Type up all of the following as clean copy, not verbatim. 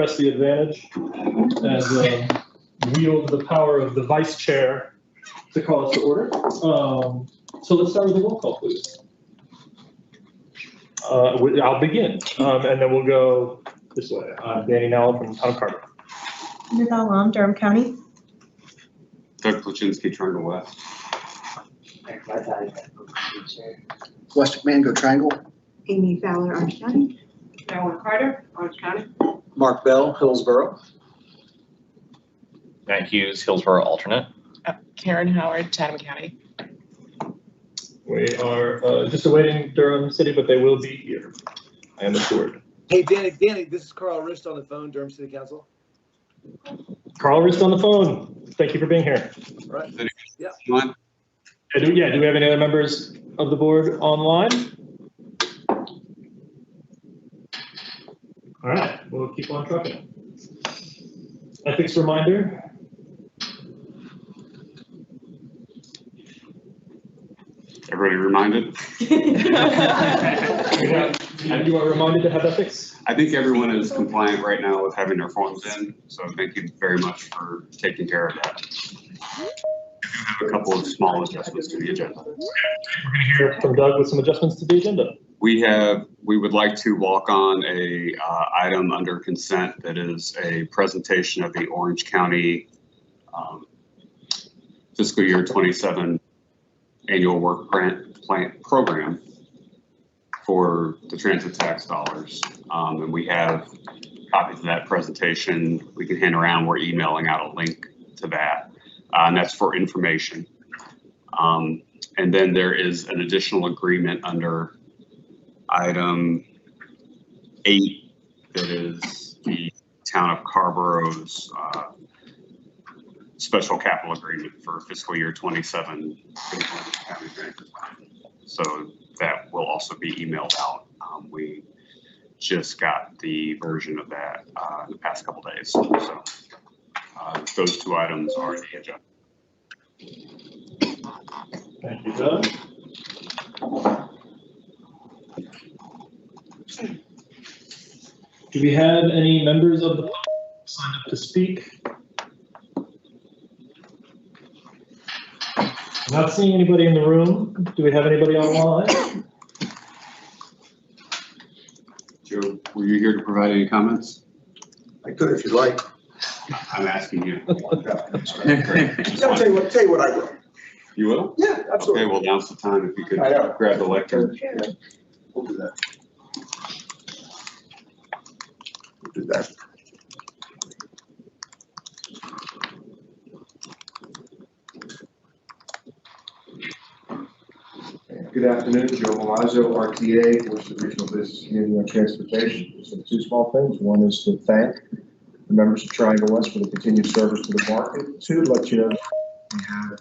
press the advantage and wield the power of the vice chair to call us to order. So let's start with a roll call, please. I'll begin, and then we'll go this way. Danny Nell from Town of Carver. Linda Alam, Durham County. Doug Plachinsky, Triangle West. West Mango Triangle. Amy Fowler, Orange County. Carolyn Carter, Orange County. Mark Bell, Hillsborough. Matt Hughes, Hillsborough alternate. Karen Howard, Chatham County. We are just awaiting Durham City, but they will be here. I am assured. Hey, Danny, this is Carl Rist on the phone, Durham City Council. Carl Rist on the phone. Thank you for being here. All right. Yeah. Do we have any other members of the board online? All right, we'll keep on trucking. Ethics reminder. Everybody reminded? You are reminded to have ethics? I think everyone is compliant right now with having their forms in, so thank you very much for taking care of that. I do have a couple of small adjustments to the agenda. We're going to hear from Doug with some adjustments to the agenda. We would like to walk on a item under consent that is a presentation of the Orange County fiscal year 27 annual work grant program for the transit tax dollars. And we have copies of that presentation we can hand around. We're emailing out a link to that, and that's for information. And then there is an additional agreement under item 8 that is the town of Carborough's special capital agreement for fiscal year 27. So that will also be emailed out. We just got the version of that in the past couple days. So those two items are the agenda. Thank you, Doug. Do we have any members of the public signed up to speak? I'm not seeing anybody in the room. Do we have anybody online? Joe, were you here to provide any comments? I could if you like. I'm asking you. I'll tell you what I will. You will? Yeah, absolutely. Okay, well, now's the time if you could I know. grab the lectern. We'll do that. We'll do that. Good afternoon, Joe Milazzo, RTA, Worcester Regional Business Community on Transportation. So two small things. One is to thank the members of Triangle West for the continued service to the market. Two, to let you know we have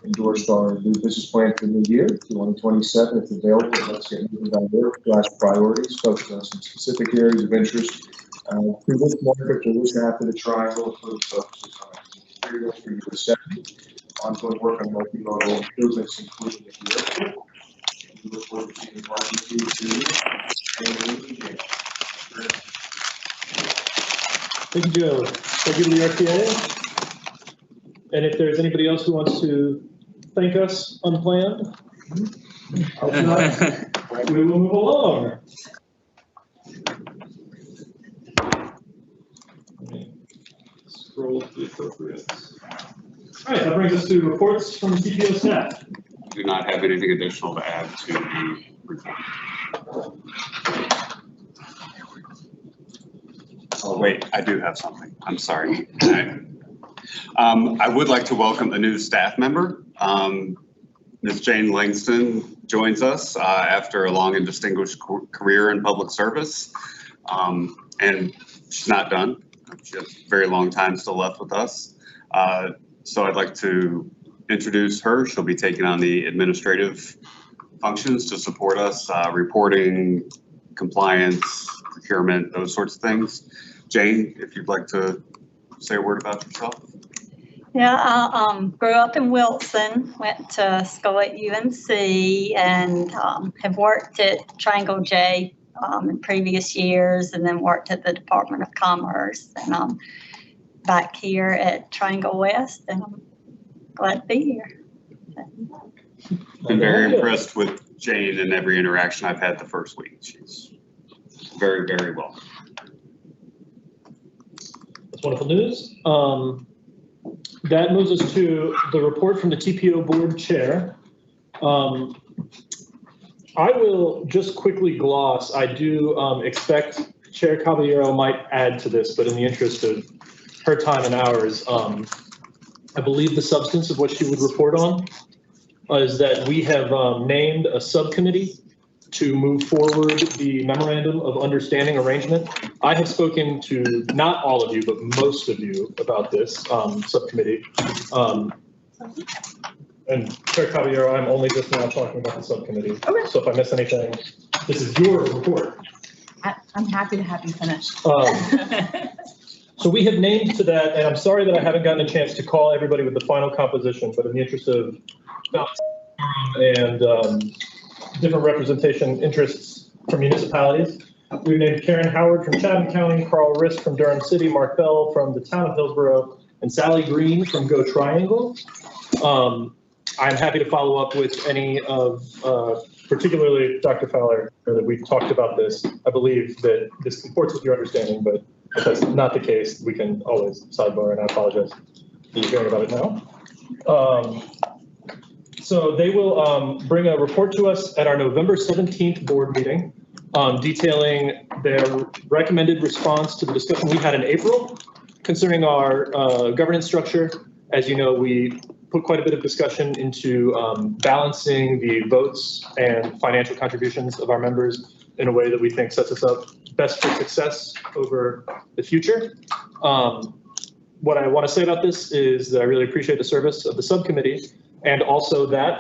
endorsed our new business plan for the new year, 2027. It's available. Let's get moving down there. Last priorities, focus on some specific areas of interest through this market, through this half of the triangle, for the focuses on materials for you to set. Ongoing work on multimodal improvements, including the airport. We look forward to seeing the market Thank you, Joe. Thank you to the RTA. And if there's anybody else who wants to thank us unplanned, we will move along. Scroll to the appropriate. All right, that brings us to reports from the TPO staff. Do not have anything additional to add to the report. Oh, wait, I do have something. I'm sorry. I would like to welcome a new staff member. Ms. Jane Langston joins us after a long and distinguished career in public service. And she's not done. She has a very long time still left with us. So I'd like to introduce her. She'll be taking on the administrative functions to support us, reporting, compliance, procurement, those sorts of things. Jane, if you'd like to say a word about yourself. Yeah, I grew up in Wilson, went to school at UNC, and have worked at Triangle J in previous years, and then worked at the Department of Commerce. And I'm back here at Triangle West, and I'm glad to be here. Been very impressed with Jane and every interaction I've had the first week. She's very, very well. That's wonderful news. That moves us to the report from the TPO board chair. I will just quickly gloss. I do expect Chair Caballero might add to this, but in the interest of her time and ours, I believe the substance of what she would report on is that we have named a subcommittee to move forward the memorandum of understanding arrangement. I have spoken to not all of you, but most of you about this subcommittee. And Chair Caballero, I'm only just now talking about the subcommittee. Okay. So if I miss anything, this is your report. I'm happy to have you finish. So we have named to that, and I'm sorry that I haven't gotten a chance to call everybody with the final composition, but in the interest of balance and different representation interests from municipalities, we've named Karen Howard from Chatham County, Carl Rist from Durham City, Mark Bell from the town of Hillsborough, and Sally Green from Go Triangle. I'm happy to follow up with any of, particularly Dr. Fowler, that we've talked about this. I believe that this comports with your understanding, but if that's not the case, we can always sidebar, and I apologize that you're hearing about it now. So they will bring a report to us at our November 17th board meeting, detailing their recommended response to the discussion we had in April concerning our governance structure. As you know, we put quite a bit of discussion into balancing the votes and financial contributions of our members in a way that we think sets us up best for success over the future. What I want to say about this is that I really appreciate the service of the subcommittee, and also that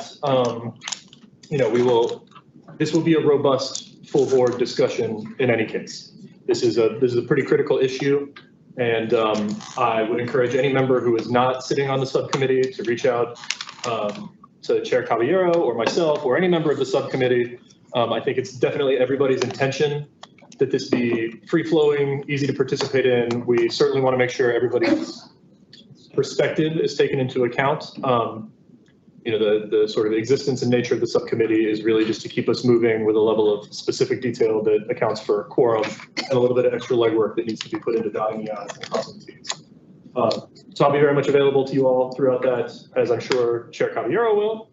this will be a robust full board discussion in any case. This is a pretty critical issue. And I would encourage any member who is not sitting on the subcommittee to reach out to Chair Caballero or myself or any member of the subcommittee. I think it's definitely everybody's intention that this be free-flowing, easy to participate in. We certainly want to make sure everybody's perspective is taken into account. The sort of existence and nature of the subcommittee is really just to keep us moving with a level of specific detail that accounts for quorum and a little bit of extra legwork that needs to be put into dotting the i's and crossing the t's. So I'll be very much available to you all throughout that, as I'm sure Chair Caballero will.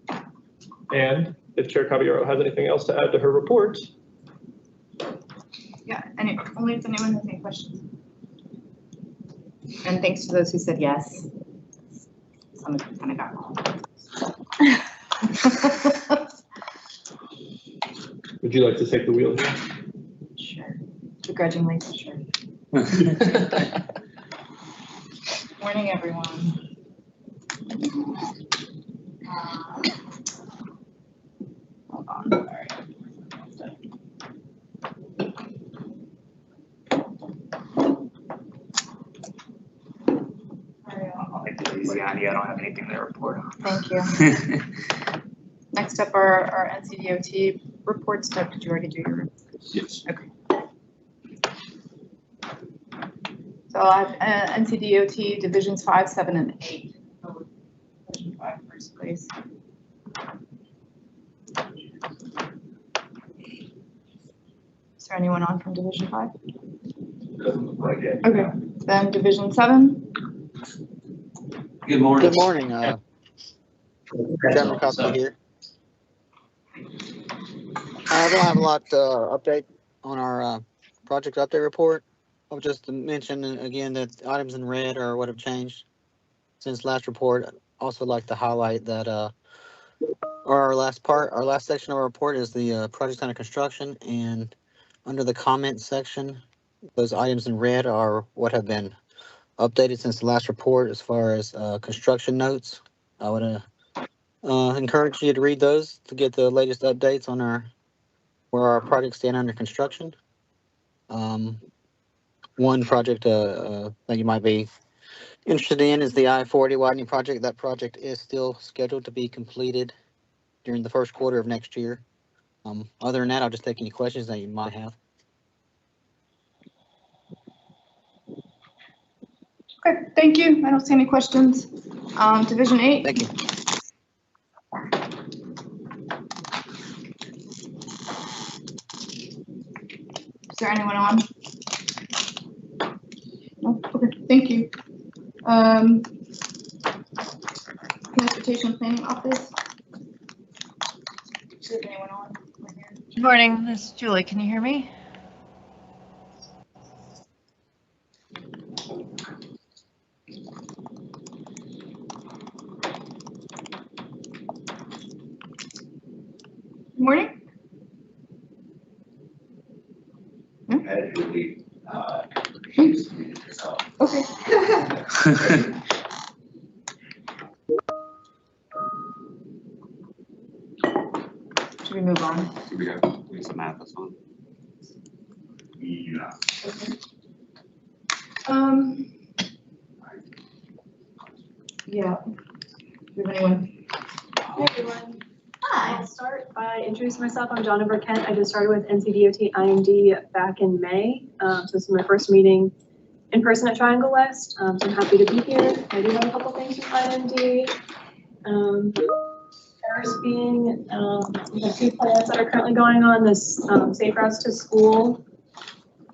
And if Chair Caballero has anything else to add to her report. Yeah, only if anyone has any questions. And thanks to those who said yes. Some of them kind of got wrong. Would you like to take the wheel here? Sure. Begrudgingly, sure. Morning, everyone. Hold on, sorry. Yeah, I don't have anything to report on. Thank you. Next up are our NCDOT reports. Doug, did you already do your? Yes. Okay. So I have NCDOT Divisions 5, 7, and 8. Division 5 first, please. Is there anyone on from Division 5? Doesn't look like it. Okay, then Division 7. Good morning. Good morning, General Copy here. I don't have a lot to update on our project update report. I'll just mention again that items in red are what have changed since last report. I'd also like to highlight that our last section of our report is the project under construction, and under the comment section, those items in red are what have been updated since the last report as far as construction notes. I would encourage you to read those to get the latest updates on where our projects stand under construction. One project that you might be interested in is the I-40 widening project. That project is still scheduled to be completed during the first quarter of next year. Other than that, I'll just take any questions that you might have. Okay, thank you. I don't see any questions. Division 8. Thank you. Is there anyone on? No? Okay, thank you. Transportation Planning Office. Is there anyone on? Right here. Good morning, this is Julie. Can you hear me? Good morning. Actually, Okay. Should we move on? We got Lisa Mathis on. yeah. Yeah. Do you have anyone? Hi, everyone. I'll start by introducing myself. I'm Jennifer Kent. I just started with NCDOT IMD back in May. So this is my first meeting in person at Triangle West. So I'm happy to be here. I do have a couple things with IMD. First being, we have 2 plans that are currently going on, this Safe Routes to School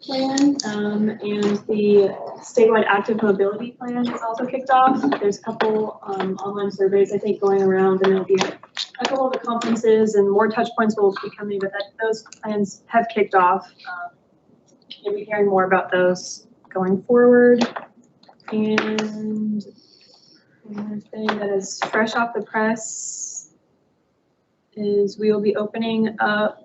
plan and the statewide active mobility plan is also kicked off. There's a couple online surveys I think going around, and there'll be a couple of the conferences and more touch points will be coming, but those plans have kicked off. You'll be hearing more about those going forward. And one thing that is fresh off the press is we will be opening up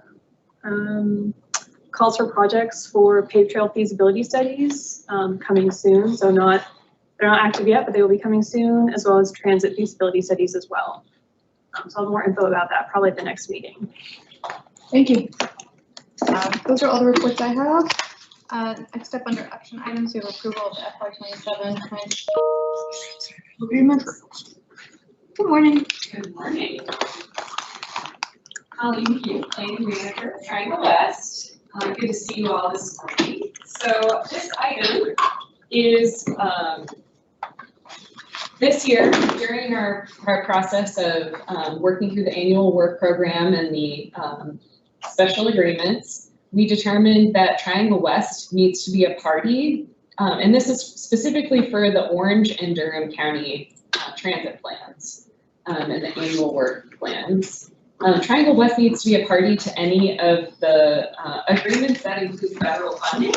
calls for projects for paved trail feasibility studies coming soon. So they're not active yet, but they will be coming soon, as well as transit feasibility studies as well. So I'll have more info about that probably at the next meeting. Thank you. Those are all the reports I have. Next up under action items, we have approval of the FY27 agreements. Good morning. Good morning. Holly McHugh, Planning Manager of Triangle West. Good to see you all this morning. So this item is this year, during our process of working through the annual work program and the special agreements, we determined that Triangle West needs to be a party, and this is specifically for the Orange and Durham County transit plans and the annual work plans. Triangle West needs to be a party to any of the agreements that include federal funding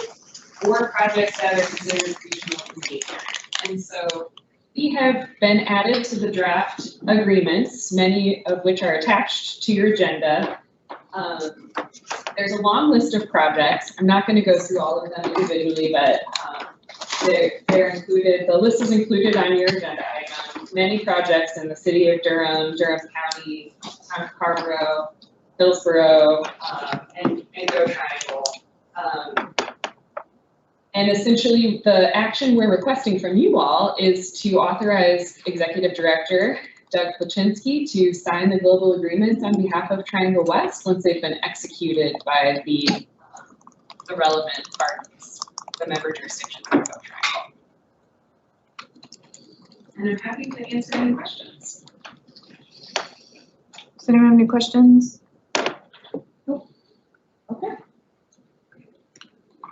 or projects that are considered regional engagement. And so we have been added to the draft agreements, many of which are attached to your agenda. There's a long list of projects. I'm not going to go through all of them individually, but they're included. The list is included on your agenda item. Many projects in the city of Durham, Durham County, Town of Carborough, Hillsborough, and Go Triangle. And essentially, the action we're requesting from you all is to authorize Executive Director Doug Plachinsky to sign the global agreements on behalf of Triangle West once they've been executed by the relevant parties, the member jurisdictions of Go Triangle. And I'm happy to answer any questions. Does anyone have any questions? Nope. Okay.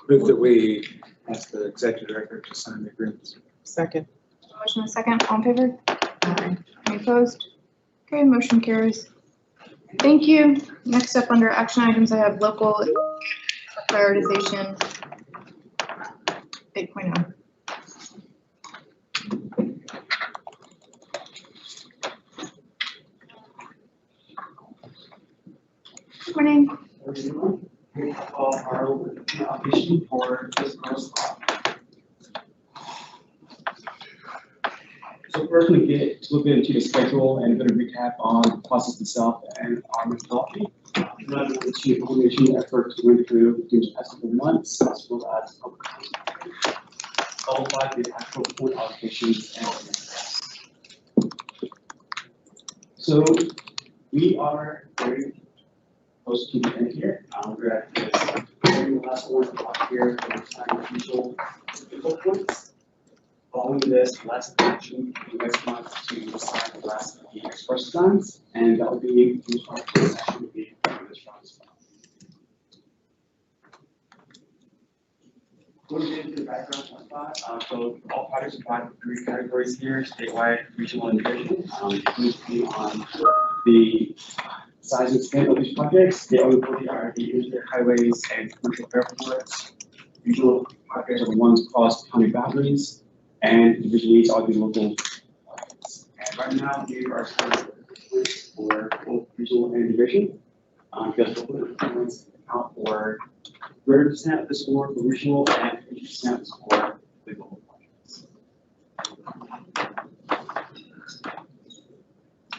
Move that we ask the executive director to sign the agreements. Second. Motion and second, all in favor? Any opposed? Okay, motion carries. Thank you. Next up under action items, I have local prioritization 8.0. Good morning. Everyone, we call our audition for this first spot. So first we get to look into the schedule and a bit of recap on the process itself and our methodology. Not only the coordination efforts we went through during the past couple of months, as well as public consultation, followed by the actual board allocations and so we are very close to the end here. We're at this very last one up here for the usual points. Following this, last action next month to sign the last of the express designs, and that will be our first session will be this round as well. Going into the background on that, so all projects are divided into 3 categories here: statewide, regional, and division. Depending on the size and extent of these projects, they all are the interstate highways and commercial airports. Regional projects are the ones across county boundaries, and division needs are the local projects. And right now, we are for both regional and division. Because local influence account for 30% of the score for regional and 50% of the score for the local projects.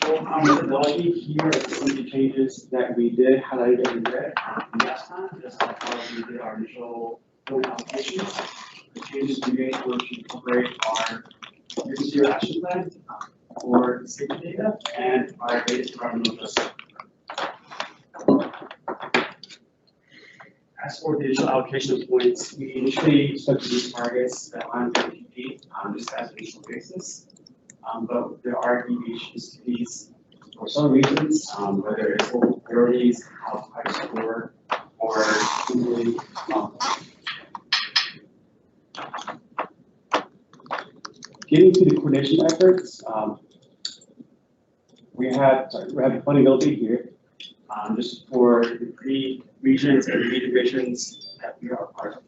For our methodology, here are some of the changes that we did highlight in red last time. Just like how we did our initial point allocations. The changes we made were to incorporate our zero action plan for safety data and our latest environmental justice. As for the initial allocation of points, we initially expected these targets that align with TPO just as an initial basis. But there are deviations to these for some reasons, whether it's local priorities, how high score, or simply getting to the coordination efforts. We have fundability here. Just for the 3 regions and 3 divisions that we are part of.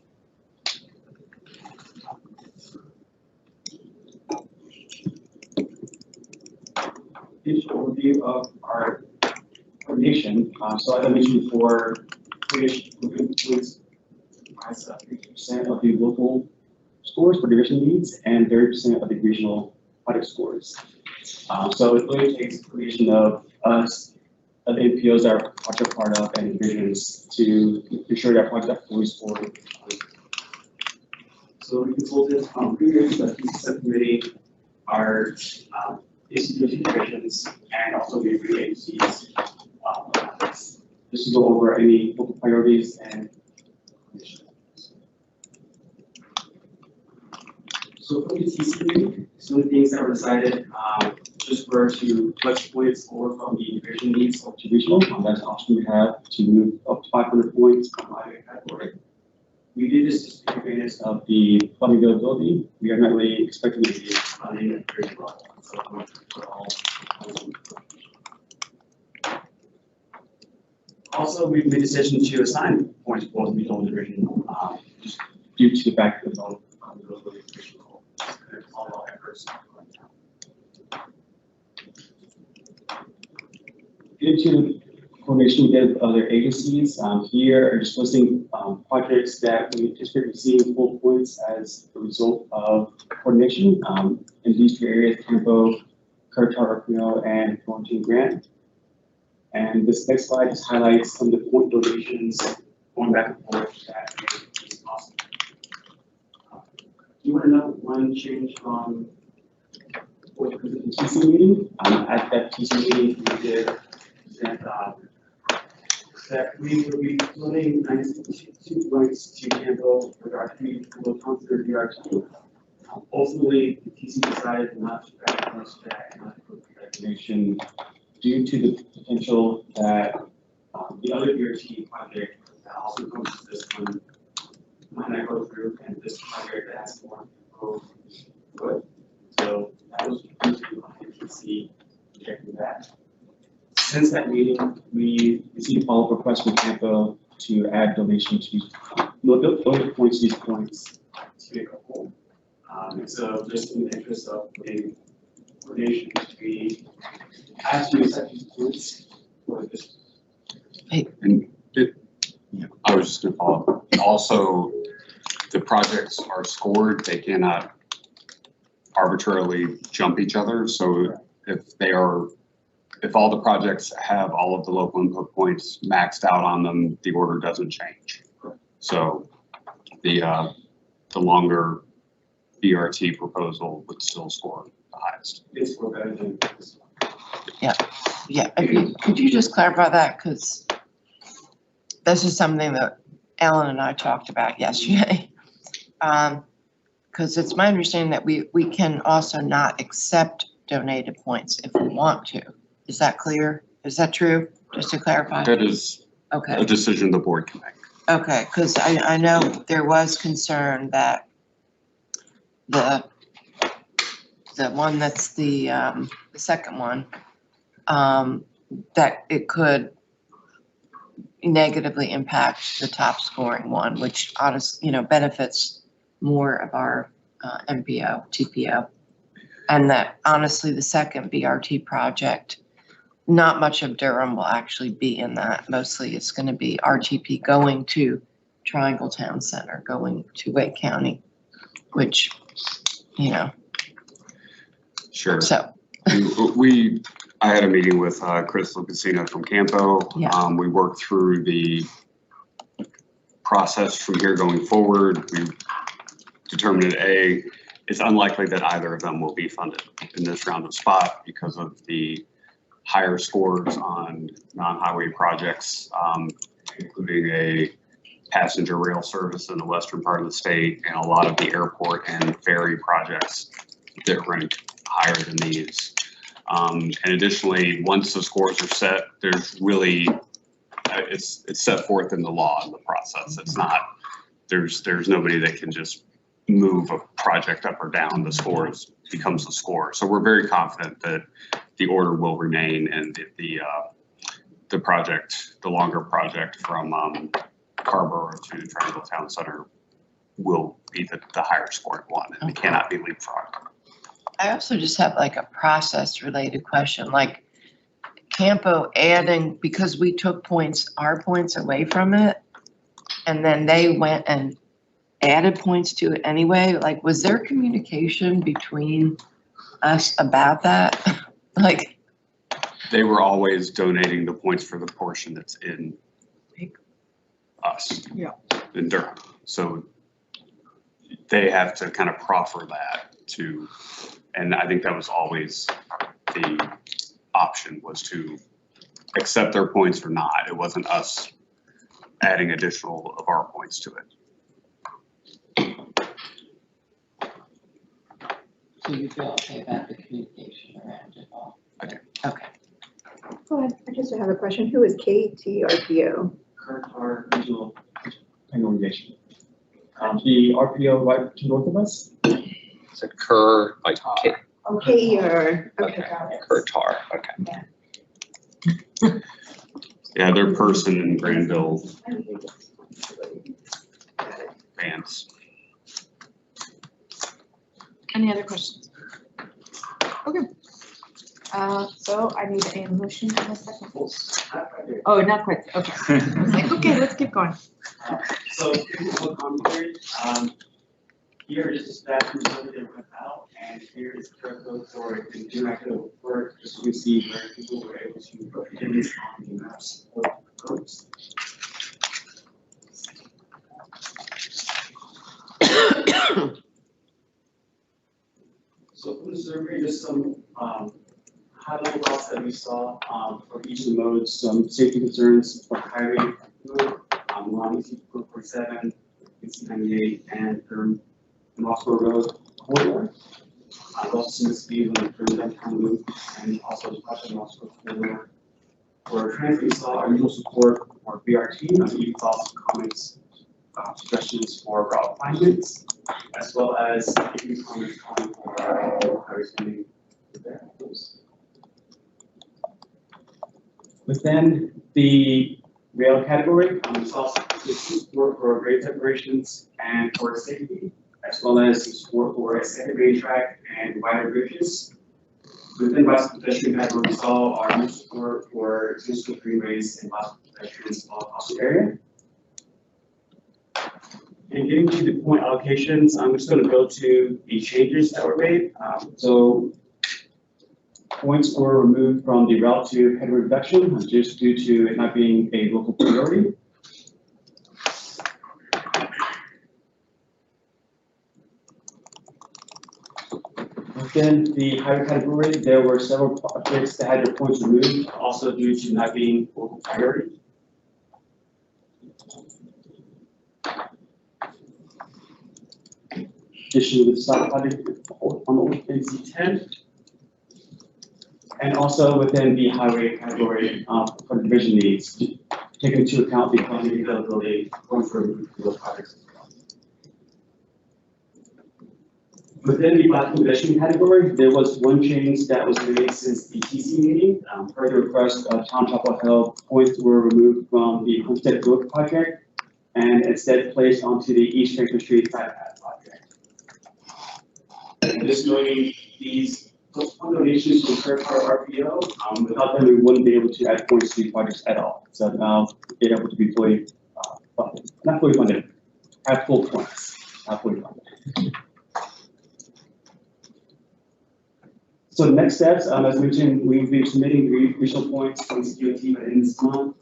This overview of our coordination. So as I mentioned before, coordination includes 50% of the local scores for division needs and 30% of the regional project scores. So it really takes coordination of us, of the NPOs that our project are part of, and divisions to ensure that projects are fully scored. So we consulted previous subcommittee, our institution divisions, and also the review agencies. This will go over any local priorities and so for the TCP, some of the things that were decided just were to flex points over from the division needs up to regional. That's an option we have to move up to 500 points from either category. We did this just to take advantage of the funding availability. We are not really expecting to be funding at very well. Also, we made a decision to assign points for both regional and division, just due to the fact that all our efforts. Into coordination with other agencies, here are just listing projects that we anticipate receiving full points as a result of coordination in these 3 areas: TPO, Currituck, and Quarantine Grant. And this next slide just highlights some of the point donations going back and forth that is possible. Do you want to know one change from what the TC meeting? At that TC meeting, we did that we will be donating 92 points to Campbell for our 3 will consider DRT. Ultimately, the TC decided not to recognize that and not to put the recognition due to the potential that the other DRT project that also comes to this one might not go through, and this project that has more go good. So that was the TC rejecting that. Since that meeting, we received follow-up requests from Tampa to add donation to points to these points to make a whole. And so just in the interest of putting donations, we asked you to set these points for this. And I was just going to follow up. Also, the projects are scored; they cannot arbitrarily jump each other. So if all the projects have all of the local input points maxed out on them, the order doesn't change. So the longer BRT proposal would still score the highest. It's for better than this one. Yeah. Could you just clarify that? Because this is something that Alan and I talked about yesterday. because it's my understanding that we can also not accept donated points if we want to. Is that clear? Is that true? Just to clarify? That is Okay. a decision the board can make. Okay, because I know there was concern that the one that's the second one, that it could negatively impact the top scoring one, which honestly, benefits more of our MPO, TPO. And that honestly, the second BRT project, not much of Durham will actually be in that. Mostly it's going to be RTP going to Triangle Town Center, going to Wake County, which, Sure. So. I had a meeting with Chris Lucasino from Campo. Yeah. We worked through the process from here going forward. We determined that it's unlikely that either of them will be funded in this round of spot because of the higher scores on non-highway projects, including a passenger rail service in the western part of the state and a lot of the airport and ferry projects that rank higher than these. And additionally, once the scores are set, there's really, it's set forth in the law in the process. It's not, there's nobody that can just move a project up or down. The scores becomes the score. So we're very confident that the order will remain and the project, the longer project from Carborough to Triangle Town Center will be the higher scoring one, and it cannot be leapfrogged. I also just have like a process related question, like Campo adding, because we took our points away from it, and then they went and added points to it anyway. Like, was there communication between us about that? Like, they were always donating the points for the portion that's in us. Yeah. In Durham. So they have to kind of proffer that to, and I think that was always the option, was to accept their points or not. It wasn't us adding additional of our points to it. so you feel okay about the communication around it all? I do. Okay. Go ahead. I just have a question. Who is KTRPO? Our regional organization. The RPO right to north of us. Is it Kerr, like K? Okay, or, okay, Okay. got it. Kerr Tar, okay. Yeah, their person in Granville bands. Any other questions? Okay. So I need a motion in a second. Oh, not quite. Okay. I was like, okay, let's keep going. So here's what commentary. Here is the staff result that went out, and here is the code for the interactive work, just so we see where people were able to put images on the maps of codes. So from the survey, just some high-level thoughts that we saw for each of the modes, some safety concerns for highway mode, line 447, 98, and Mossborough Road corridor. Also some speed on the downtown loop, and also the question Mossborough corridor. For transit, we saw our usual support for BRT, and we thoughts, comments, suggestions for route alignments, as well as any comments calling for highway spending. Within the rail category, we saw support for grade separations and for safety, as well as support for a second main track and wider bridges. Within bicycle pedestrian category, we saw our support for physical freeways and bicycle pedestrians all across the area. And getting to the point allocations, I'm just going to go to the changes that were made. So points were removed from the route to headway reduction just due to it not being a local priority. Within the highway category, there were several projects that had their points removed, also due to not being local priority. issue with side project on the old NC 10. And also within the highway category for division needs, taking into account the funding availability going through those projects as well. Within the black pedestrian category, there was one change that was made since the TC meeting. Per the request, Town Chapel Hill points were removed from the Homestead Road project and instead placed onto the East Franklin Street bike path project. Additionally, these donations to the third party RPO, without them, we wouldn't be able to add points to these projects at all. So now they're able to be fully funded, not fully funded, at full points, not fully funded. So the next steps, as mentioned, we'll be submitting the regional points to the DOT by the end of this month.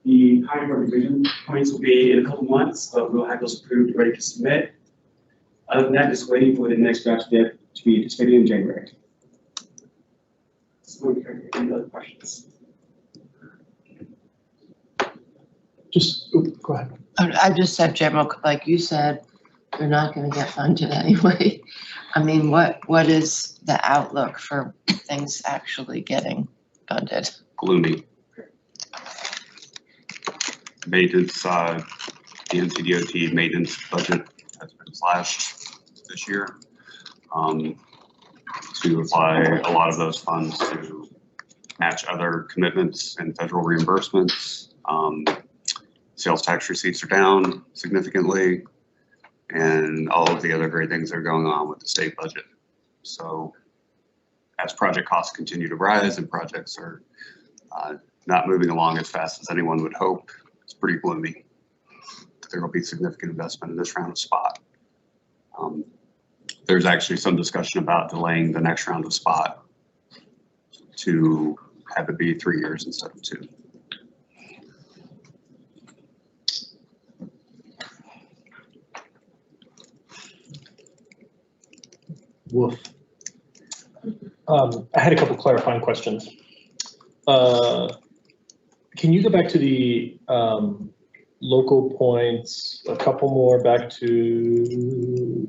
The higher division points will be in a couple months, but we'll have those approved, ready to submit. Other than that, just waiting for the next draft step to be anticipated in January. So, any other questions? Just, go ahead. I just said, General, like you said, they're not gonna get funded anyway. I mean, what is the outlook for things actually getting funded? Gloomy. Maintenance, the NCDOT maintenance budget has been slashed this year. To apply a lot of those funds to match other commitments and federal reimbursements. Sales tax receipts are down significantly, and all of the other great things that are going on with the state budget. So as project costs continue to rise and projects are not moving along as fast as anyone would hope, it's pretty gloomy. There will be significant investment in this round of spot. There's actually some discussion about delaying the next round of spot to have it be 3 years instead of 2. Woof. I had a couple clarifying questions. Can you go back to the local points, a couple more back to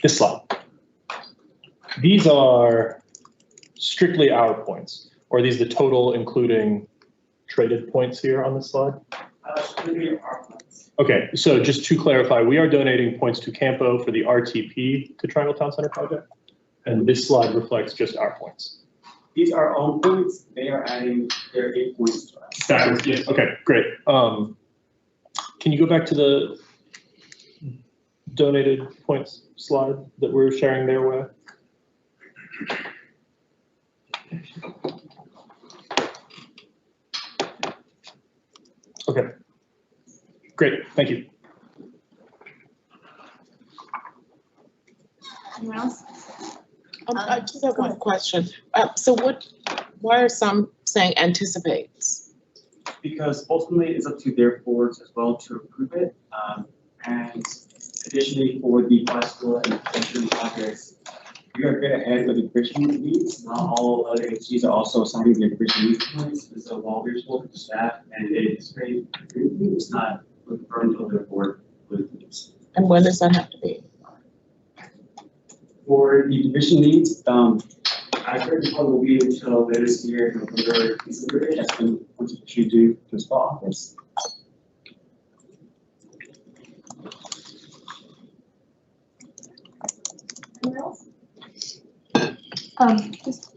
this slide? These are strictly our points, or are these the total including traded points here on this slide? Strictly our points. Okay, so just to clarify, we are donating points to Campo for the RTP to Triangle Town Center project, and this slide reflects just our points. These are our own points. They are adding their 8 points to us. Backwards, yeah. Okay, great. Can you go back to the donated points slide that we're sharing there with? Okay, great, thank you. Anyone else? I just have one question. So why are some saying anticipates? Because ultimately it's up to their boards as well to approve it. And additionally, for the bicycle and pedestrian projects, we are good ahead with the bridge needs. Not all other agencies are also assigning their bridge needs points. So while we're working with staff and they anticipate, it's not confirmed until their board with needs. And when does that have to be? For the division needs, I heard the will be until later this year, November, December. That's when once you do the spot office.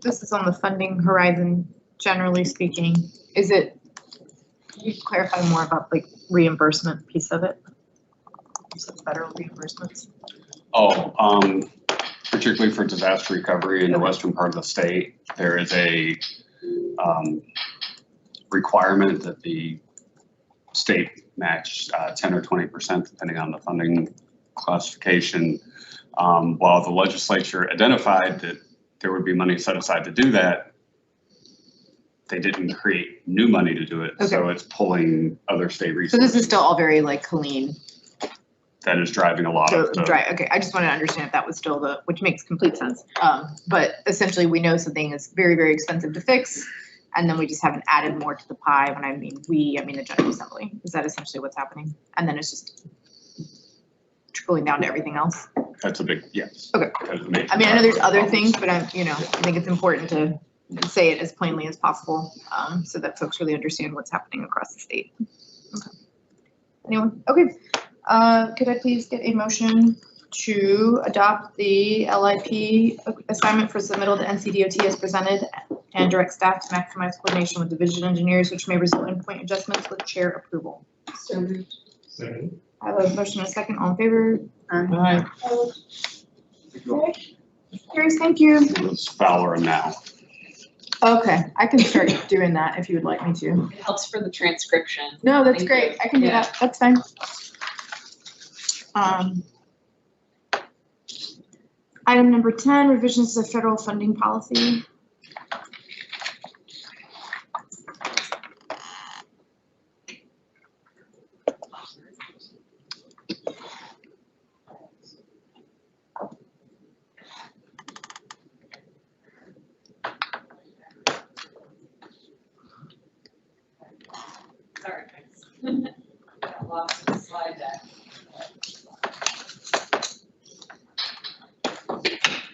This is on the funding horizon, generally speaking. Can you clarify more about like reimbursement piece of it? Some federal reimbursements? Particularly for disaster recovery in the western part of the state, there is a requirement that the state match 10 or 20%, depending on the funding classification. While the legislature identified that there would be money set aside to do that, they didn't create new money to do it. Okay. So it's pulling other state So resources. this is still all very like clean. That is driving a lot of the. Okay, I just want to understand if that was still which makes complete sense. But essentially we know something is very, very expensive to fix, and then we just haven't added more to the pie. When I mean the General Assembly. Is that essentially what's happening? And then it's just trickling down to everything else? That's a big, yes. Okay. That is a major I mean, I know there's driver of other things, problems. but I think it's important to say it as plainly as possible, so that folks really understand what's happening across the state. Okay. Anyone? Okay. Could I please get a motion to adopt the LIP assignment for submittal to NCDOT as presented and direct staff to maximize coordination with division engineers, which may result in point adjustments with chair approval? So moved. Second. I have a motion and a second. All in favor? Aye. Okay. Carries, thank you. It's Fowler and now. Okay, I can start doing that if you would like me to. It helps for the transcription. No, that's Thank great. you. I can do Yeah. that. That's fine. Item number 10, revisions to federal funding policy. Sorry, guys. Got lost in the slide deck.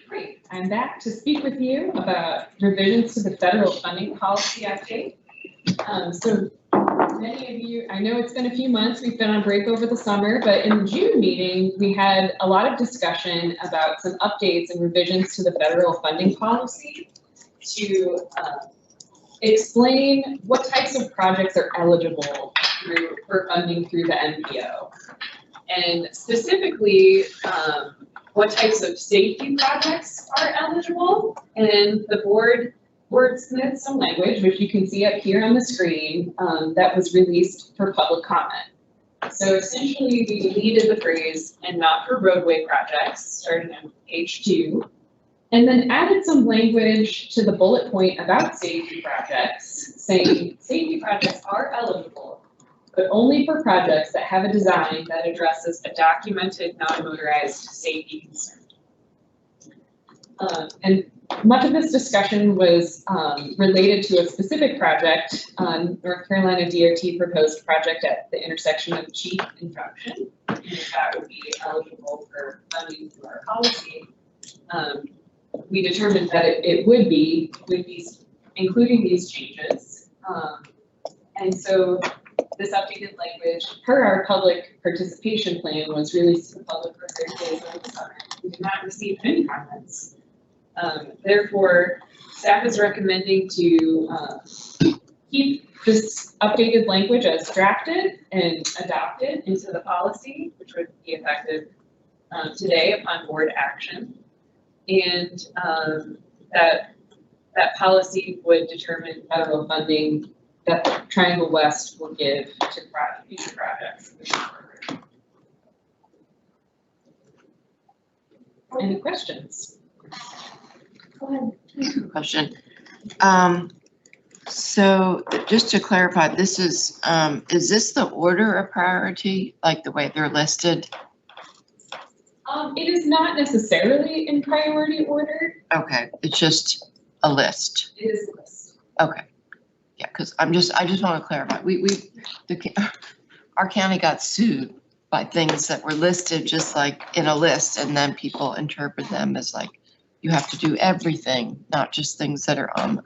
Great, I'm back to speak with you about revisions to the federal funding policy update. So many of you, I know it's been a few months, we've been on break over the summer, but in the June meeting, we had a lot of discussion about some updates and revisions to the federal funding policy to explain what types of projects are eligible for funding through the MPO. And specifically, what types of safety projects are eligible. And the board wordsmithed some language, which you can see up here on the screen, that was released for public comment. So essentially, we deleted the phrase "and not for roadway projects," starting on page 2. And then added some language to the bullet point about safety projects, saying safety projects are eligible, but only for projects that have a design that addresses a documented non-motorized safety concern. And much of this discussion was related to a specific project, North Carolina DOT proposed project at the intersection of Cheek and Junction, and that would be eligible for funding through our policy. We determined that it would be with these, including these changes. And so this updated language, per our public participation plan, was released to the public for 30 days over the summer. We did not receive any comments. Therefore, staff is recommending to keep this updated language as drafted and adopted into the policy, which would be effective today upon board action. And that policy would determine federal funding that Triangle West will give to future projects. Any questions? Go ahead. Question. So just to clarify, this is this the order of priority, like the way they're listed? It is not necessarily in priority order. Okay, it's just a list. It is a list. Okay. Yeah, because I just want to clarify. Our county got sued by things that were listed just like in a list, and then people interpret them as like you have to do everything, not just things that are on.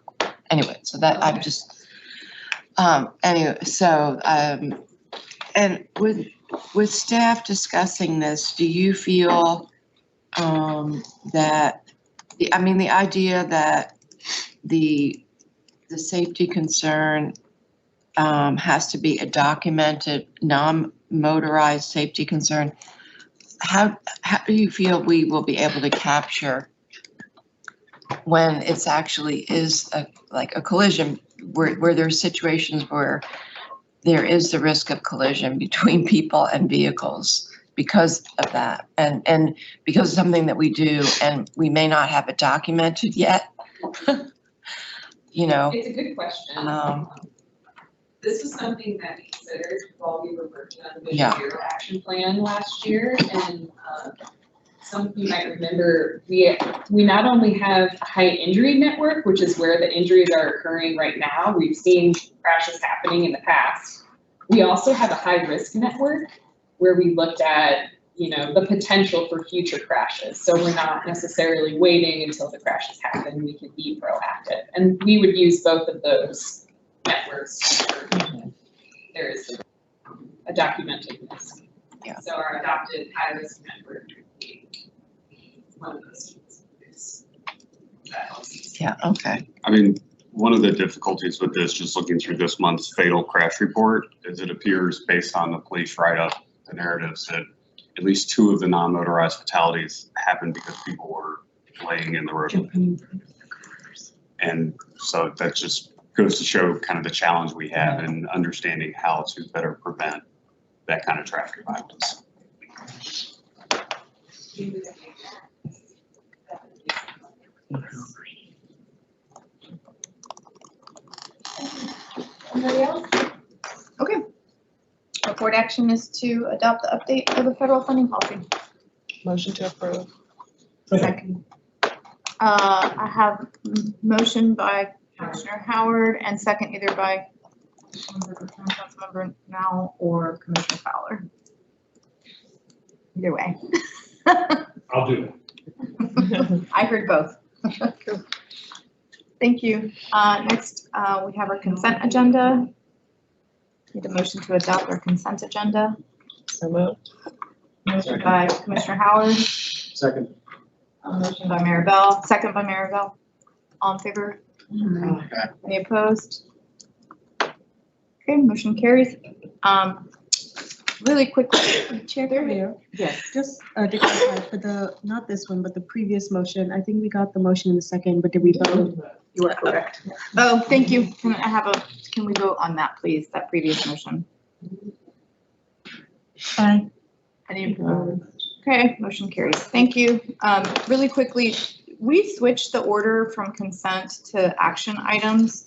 Anyway, so that Okay. I'm just anyway. So and with staff discussing this, do you feel that the idea that the safety concern has to be a documented non-motorized safety concern, how do you feel we will be able to capture when it's actually is like a collision where there's situations where there is the risk of collision between people and vehicles because of that, and because of something that we do and we may not have it documented yet? You know. It's a good question. This was something that we considered while we were working on the Vision Zero action plan last year, and some of you might remember we not only have a high injury network, which is where the injuries are occurring right now. We've seen crashes happening in the past. We also have a high risk network where we looked at the potential for future crashes. So we're not necessarily waiting until the crashes happen. We can be proactive. And we would use both of those networks. There is a documented risk. Yeah. So our adopted high-risk network would be one of those things. Yeah, okay. I mean, one of the difficulties with this, just looking through this month's fatal crash report, is it appears based on the police write-up, the narratives, that at least 2 of the non-motorized fatalities happened because people were laying in the road. And so that just goes to show kind of the challenge we have in understanding how to better prevent that kind of traffic violence. Anybody else? Okay. Report action is to adopt the update of the federal funding policy. Motion to approve. Second. I have motion by Commissioner Howard and second either by Councilmember Now or Commissioner Fowler. Either way. I'll do it. I heard both. Thank you. Next, we have our consent agenda. Need a motion to adopt our consent agenda. So moved. Motion by Commissioner Howard, Second. motion by Maribel, second by Maribel. All in favor? Any opposed? Okay, motion carries. Really quickly, Chair. Mayor, Yes. just to clarify, for the, not this one, but the previous motion, I think we got the motion in the second, but did we vote? You are correct. Oh, thank you. Can we vote on that, please, that previous motion? Aye. Any opposed? Okay, motion carries. Thank you. Really quickly, we switched the order from consent to action items.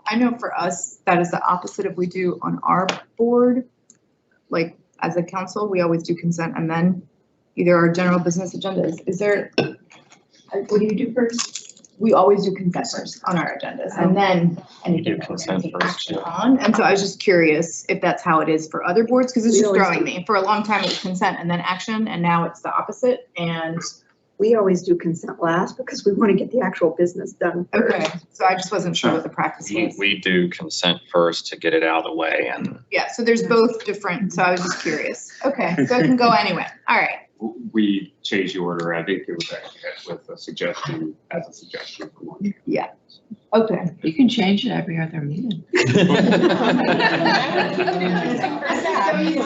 I know for us, that is the opposite of we do on our board. Like, as a council, we always do consent and then either our general business agendas. Is there, what do you do first? We always do consent first on our agendas and then anything that we're gonna take action on. And so I was just curious if that's how it is for other boards, because it's just throwing me. For a long time it was consent and then action, and now it's the opposite. And we always do consent last because we want to get the actual business done first. Okay, so I just wasn't sure what the practice was. We do consent first to get it out of the way, and Yeah, so there's both different, so I was just curious. Okay, so it can go anyway. All right. We changed the order. I think it was actually with a suggestion, as a suggestion from one. Yeah. Okay. You can change it every other meeting.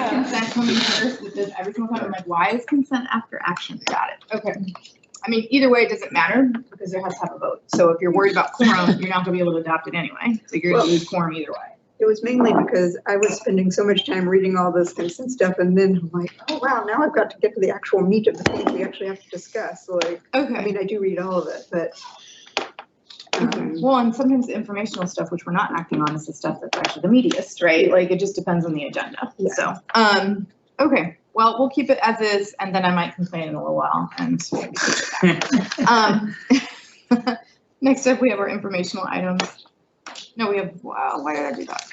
Consent coming first with this every single time. I'm like, why is consent after action? Got it. Okay. I mean, either way, it doesn't matter because there has to have a vote. So if you're worried about quorum, you're not gonna be able to adopt it anyway. So you're gonna lose quorum either way. It was mainly because I was spending so much time reading all this consent stuff, and then I'm like, oh wow, now I've got to get to the actual meat of the things we actually have to discuss. Like, okay. I mean, I do read all of it, but. Well, and sometimes the informational stuff, which we're not acting on, is the stuff that's actually the meatiest, right? Like, it just depends on the agenda. Yeah. So, okay, well, we'll keep it as is, and then I might complain in a little while and maybe switch it back. Next up, we have our informational items. No, we have, wow, why did I do that?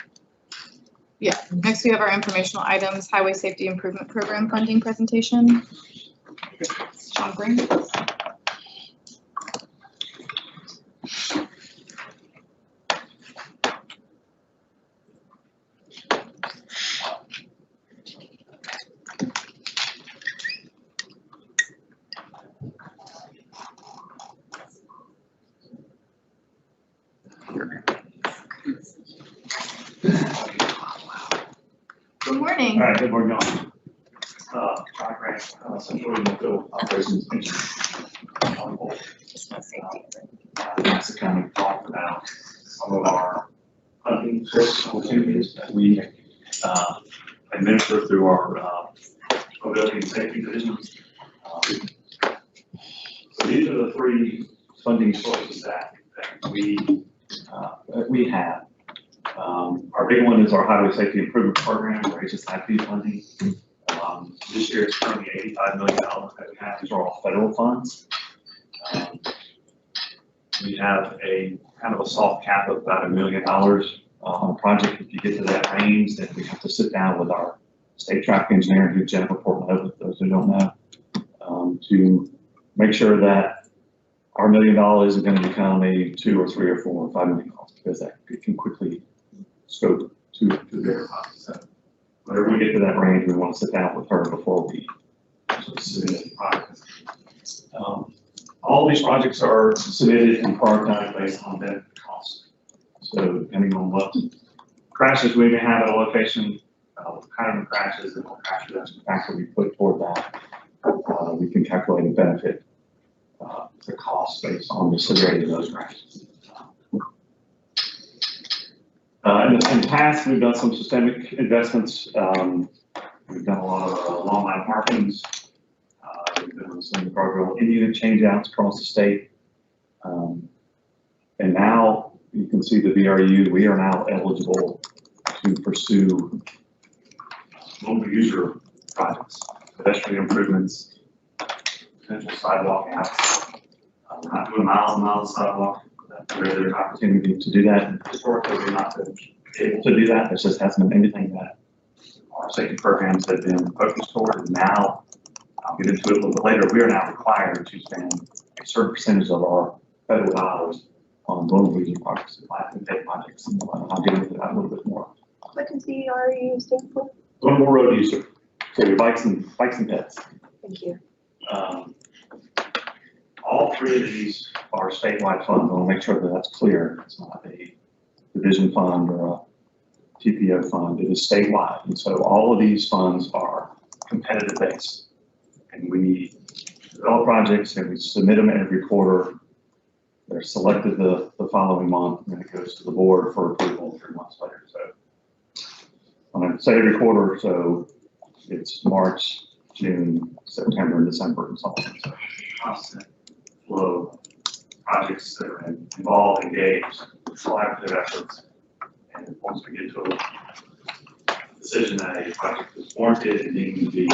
Yeah, next we have our informational items, Highway Safety Improvement Program funding presentation. Sean Green. Good morning. All right, good morning, y'all. John Grant, Central Regional Field Operations Engineer. That's to kind of talk about some of our funding source opportunities that we administer through our mobility and safety divisions. So these are the three funding sources that we have. Our big one is our Highway Safety Improvement Program, or HSIP funding. This year it's currently $85 million that we have. These are all federal funds. We have a kind of a soft cap of about $1 million on a project. If you get to that range, then we have to sit down with our state traffic engineer, who Jennifer Portman, with those those who don't know, to make sure that our $1 million is going to become a $2 or $3 or $4 or $5 million, because that can quickly scope to bigger funds. So whenever we get to that range, we want to sit down with her before we submit the project. All these projects are submitted and prioritized based on benefit cost. So depending on what crashes we may have at a location, what kind of crashes and what crash reduction factor we put toward that, we can calculate a benefit, the cost based on the severity of those crashes. In the past, we've done some systemic investments. We've done a lot of long line markings. We've done some guardrail in-unit changeouts across the state. And now you can see the VRU, we are now eligible to pursue local user projects, pedestrian improvements, potential sidewalk apps. We're not doing miles and miles of sidewalk. Where there's opportunity to do that. Historically, we've not been able to do that. There just hasn't been anything that our safety programs have been focused toward. And now, I'll get into it a little bit later, we are now required to spend a certain percentage of our federal dollars on local user projects and life and pay projects. And I'll get into that a little bit more. What does VRU stand for? One more road user. So your bikes and pets. Thank you. All three of these are statewide funds. I want to make sure that that's clear. It's not a division fund or a TPO fund. It is statewide. And so all of these funds are competitive based. And we develop projects and we submit them every quarter. They're selected the following month, and then it goes to the board for approval 3 months later. So when I say every quarter, so it's March, June, September, and December, and so on. So constant flow projects that are involved, engaged, collaborative efforts. And once we get to a decision that a project is warranted and needing to be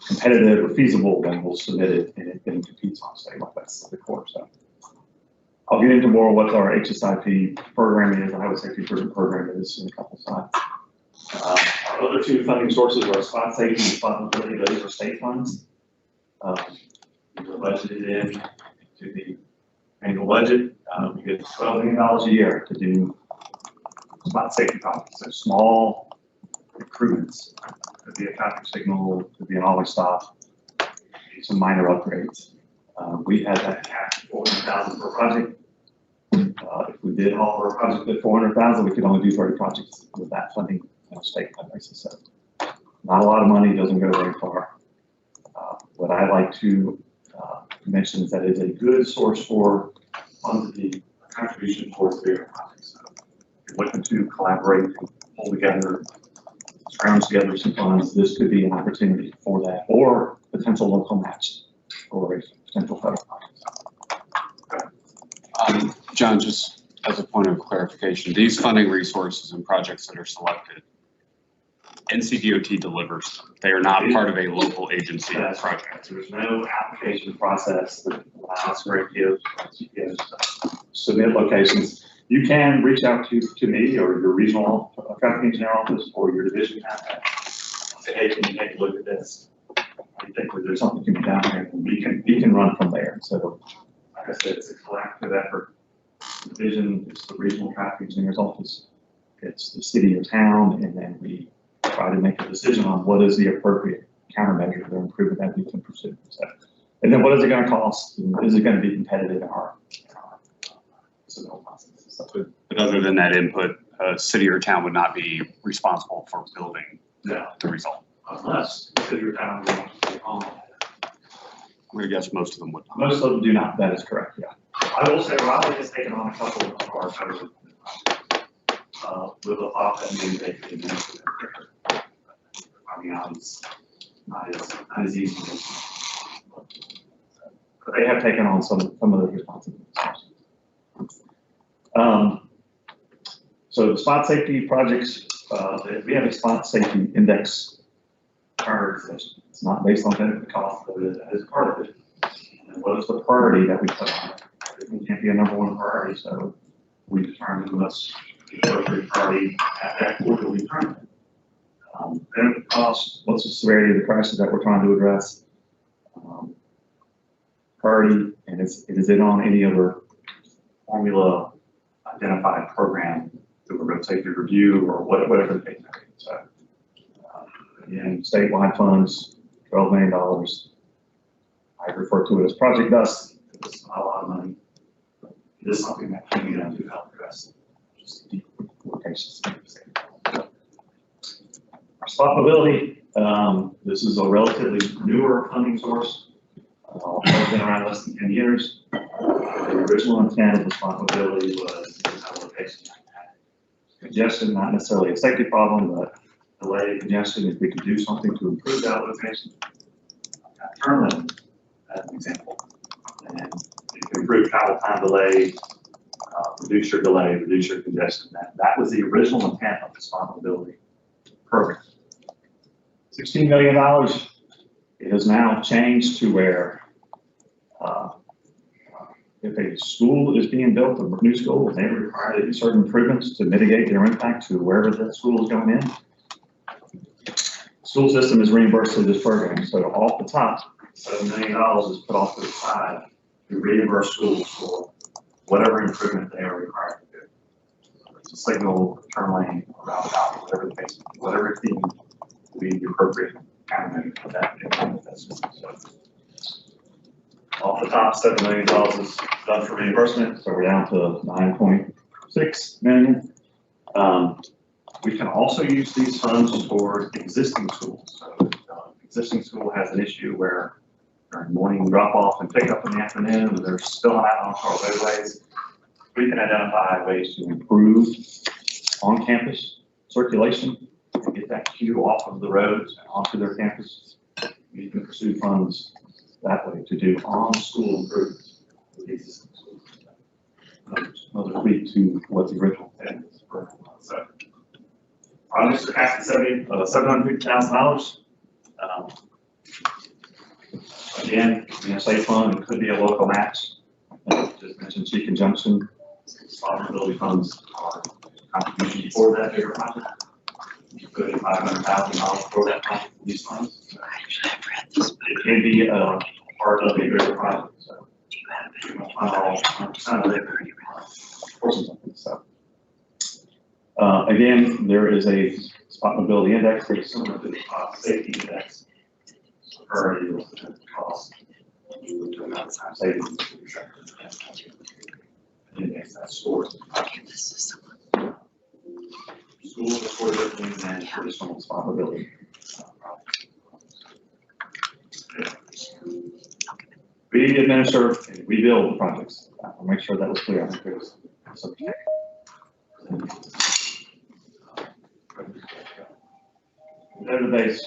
competitive or feasible, then we'll submit it and it then competes on state like that's the core. So I'll get into more what our HSIP program is, the Highway Safety Improvement Program is in a couple slides. Our other two funding sources are spot safety and spot mobility. Those are state funds. These are budgeted in to the annual budget. We get $12 million a year to do spot safety projects. So small improvements. Could be a traffic signal, could be an always stop, some minor upgrades. We had that cap $400,000 per project. If we did all of our projects at $400,000, we could only do 30 projects with that funding on a state fund basis. So not a lot of money, doesn't go very far. What I like to mention is that it's a good source for funds to be a contribution towards bigger projects. So if you're looking to collaborate and pull together, scrounge together some funds, this could be an opportunity for that, or potential local match or a potential federal project. John, just as a point of clarification, these funding resources and projects that are selected, NCDOT delivers them. They are not part of a local agency project. There's no application process that allows for APOs or TPOs to submit locations. You can reach out to me or your regional traffic engineer office or your division contact. Say, hey, can you take a look at this? I think there's something can be done here, and we can run from there. So, like I said, it's a collaborative effort. The division, it's the regional traffic engineer's office, it's the city or town, and then we try to make a decision on what is the appropriate countermeasure or improvement that we can pursue. So, and then what is it going to cost? And is it going to be competitive in our submittal process? So, but other than that input, city or town would not be responsible for building the result. Unless city or town wants to take on. I'm going to guess most of them would not. Most of them do not. That is correct. Yeah. I will say Raleigh has taken on a couple of our federal with a thought that maybe they could administer them. I mean, it's not as easy as, but they have taken on some of those responsibilities. So the spot safety projects, we have a spot safety index prioritization. It's not based on benefit cost, but it is part of it. And what is the priority that we put on it? It can't be a #1 priority, so we determine what's the appropriate priority at that quarterly tournament. And cost, what's the severity of the crisis that we're trying to address? Priority, and is it on any other formula identified program through a road safety review or whatever the case may be. So, again, statewide funds, $12 million. I refer to it as Project Dust. It's not a lot of money. It is something that can be done to help address just the locations. Our spot mobility, this is a relatively newer funding source. It's been around less than 10 years. The original intent of the spot mobility was to have locations like that. Congestion, not necessarily a safety problem, but delay congestion, if we could do something to improve that location. Turn lane, as an example. And if you improve travel time delay, reduce your delay, reduce your congestion. That was the original intent of the spot mobility program. $16 million. It has now changed to where if a school is being built, a new school, they require to do certain improvements to mitigate their impact to wherever that school is going in. The school system is reimbursed through this program. So off the top, $7 million is put off to the side to reimburse schools for whatever improvement they are required to do. It's a signal, turn lane, roundabout, whatever the case, whatever it will be the appropriate countermeasure for that investment. So, off the top, $7 million is done for reimbursement, so we're down to 9.6 million. We can also use these funds for existing schools. So, existing school has an issue where during morning drop off and pick up in the afternoon, they're spilling out on our roadways. We can identify ways to improve on-campus circulation and get that queue off of the roads and onto their campus. We can pursue funds that way to do on-school improvements with the existing schools. Another tweak to what the original intent is for. So, projects are capped at $750,000. Again, state fund, it could be a local match. Just mentioned Chief Conjunction. Responsibility funds are contributions for that bigger project. You put in $500,000 for that project for these funds. It can be a part of a bigger project. So you know, all 100% of it. So again, there is a spot mobility index very similar to the safety index. Priority was the cost. You would do amount of time savings. Index that scores. Schools are scored differently than traditional spot mobility. We administer and we build projects. I'll make sure that was clear. I think there was some database.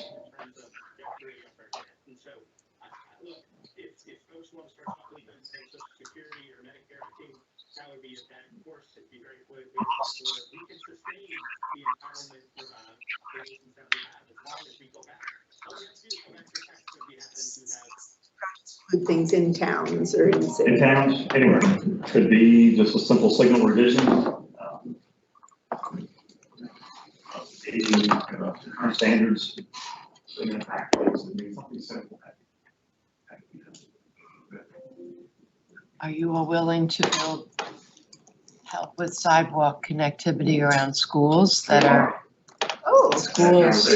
If folks want to start talking about Social Security or Medicare, I think that would be that. Of course, it'd be very quick. We can sustain the empowerment for businesses that we have as long as we go back. All we have to do is go back to your tax code. We happen to have Good things in towns or in cities. In towns, anywhere. Could be just a simple signal revision. Current standards. Something simple. Are you all willing to help with sidewalk connectivity around schools that are schools?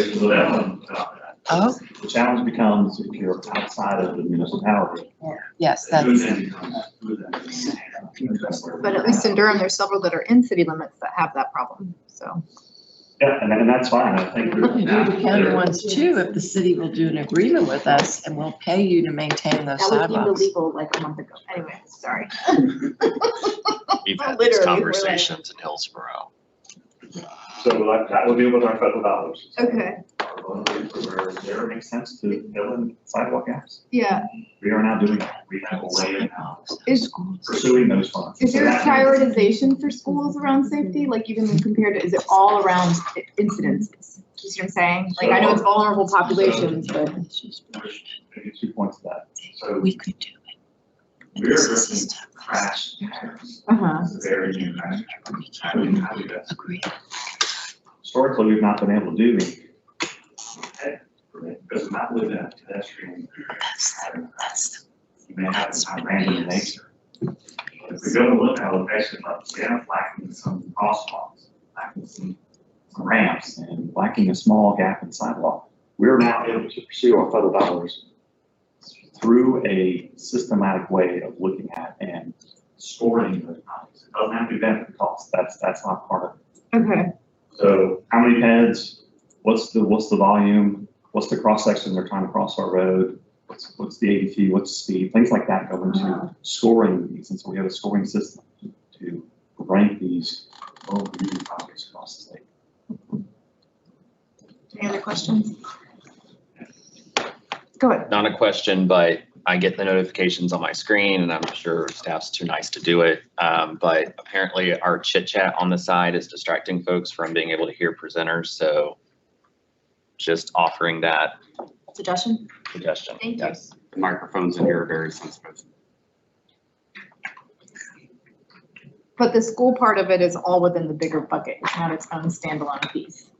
Oh. The challenge becomes if you're outside of the municipality. Yes, that's. But at least in Durham, there's several that are in city limits that have that problem, so. Yeah, and that's fine. I think. You can do the county ones too, if the city will do an agreement with us and we'll pay you to maintain those That was deemed sidewalks. illegal like a month ago. Anyway, sorry. We've had these Literally, conversations in Hillsborough. So that would be with our federal dollars. Okay. Where it makes sense to fill in sidewalk gaps. Yeah. We are now doing that. We have a way now Is pursuing those funds. Is there a prioritization for schools around safety? Like even compared to, is it all around incidences? You see what I'm saying? Like I know it's vulnerable populations, but. Maybe 2 points to that. So we could do it. We're addressing crash patterns. Very new crash patterns. How do we do that? Historically, we've not been able to do Because not living in a pedestrian, you may have some random nature. If we go to look at locations like Seattle, lacking some crosswalks, lacking some ramps, and lacking a small gap in sidewalk, we're now able to pursue our federal dollars through a systematic way of looking at and scoring those projects. It doesn't have to be benefit costs. That's not part of it. Okay. So how many heads? What's the volume? What's the cross section they're trying to cross our road? What's the ADT? What's the speed? Things like that go into scoring these, and so we have a scoring system to rank these low-beauty projects across the state. Any other questions? Go ahead. Not a question, but I get the notifications on my screen and I'm sure staff's too nice to do it. But apparently our chit chat on the side is distracting folks from being able to hear presenters. So just offering that Suggestion? suggestion. Thank you. Yes. The microphones in here are very sensitive. But the school part of it is all within the bigger bucket. It's not its own standalone piece.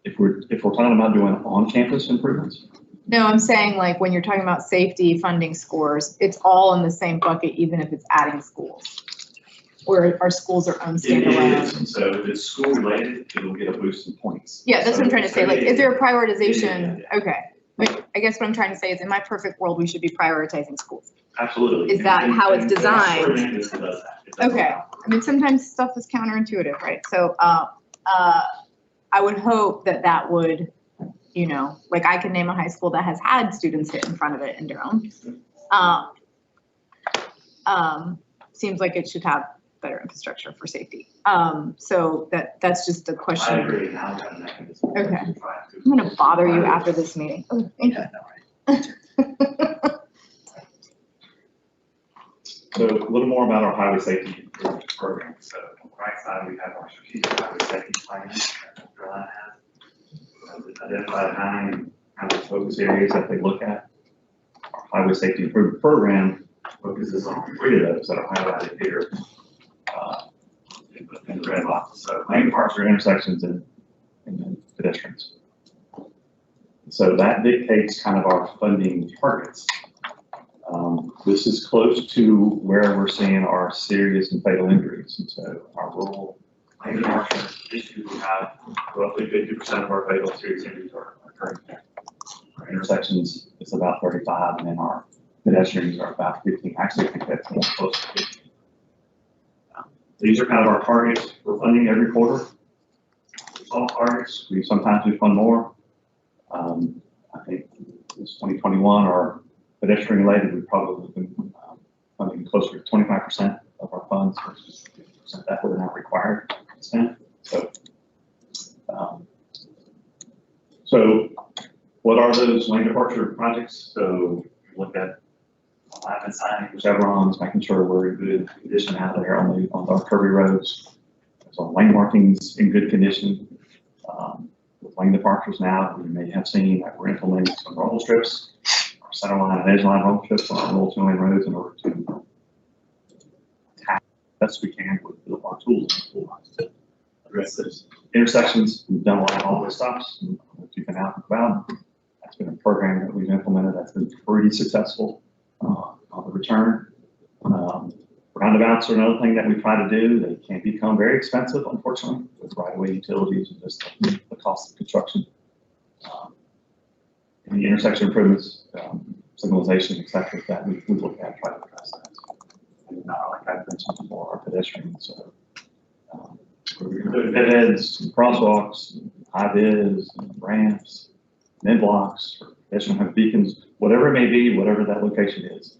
If we're talking about doing on-campus improvements, No, I'm saying like when you're talking about safety funding scores, it's all in the same bucket, even if it's adding schools. Or our schools are own it standalone. is, and so if it's school related, it'll get a boost in points. Yeah, that's what I'm trying to say. Like, is there a prioritization? Yeah. Okay. But I guess what I'm trying to say is in my perfect world, we should be prioritizing schools. Absolutely. Is that how it's designed? And this does that. It does Okay. that. I mean, sometimes stuff is counterintuitive, right? So, I would hope that that would, you know, like I can name a high school that has had students hit in front of it in Durham. Seems like it should have better infrastructure for safety. So that's just a question. I agree. Now we have a mechanism. Okay. I'm gonna bother you after this meeting. Oh, thank you. So a little more about our highway safety improvement program. So on the right side, we have our strategic highway safety plan. that Carolina has. We've identified 9 kind of focus areas that they look at. Our highway safety improvement program focuses on 3 of those that are highlighted here in the red box. So main parts are intersections and then pedestrians. So that dictates kind of our funding targets. This is close to where we're seeing our serious and fatal injuries. And so our rural lane department issues, we have roughly 50% of our fatal and serious injuries are occurring there. Our intersections is about 35, and then our pedestrians are about 15. Actually, I think that's more close to 15. These are kind of our targets for funding every quarter. All targets, sometimes we fund more. I think this 2021, our pedestrian related, we've probably been funding closer to 25% of our funds versus 50% that we're not required to spend. So what are those lane departure projects? So look at alignment signage, chevrons, making sure we're in good condition out there on our curvy roads. So lane markings in good condition. With lane departures now, we may have seen that we're implementing some rumble strips, our center line and edge line rumble strips on our rural 2-lane roads in order to attack the best we can with our tools and tools to address those intersections. We've done a lot of all-way stops. If you've been out and about, that's been a program that we've implemented that's been pretty successful on the return. Roundabouts are another thing that we try to do. They can become very expensive, unfortunately, with right-of-way utilities and just the cost of construction. And the intersection improvements, signalization, et cetera, that we look at, try to address that. And like I mentioned before, our pedestrians. So, we're going to do dead ends, crosswalks, high vis, ramps, men blocks, or pedestrian have beacons, whatever it may be, whatever that location is.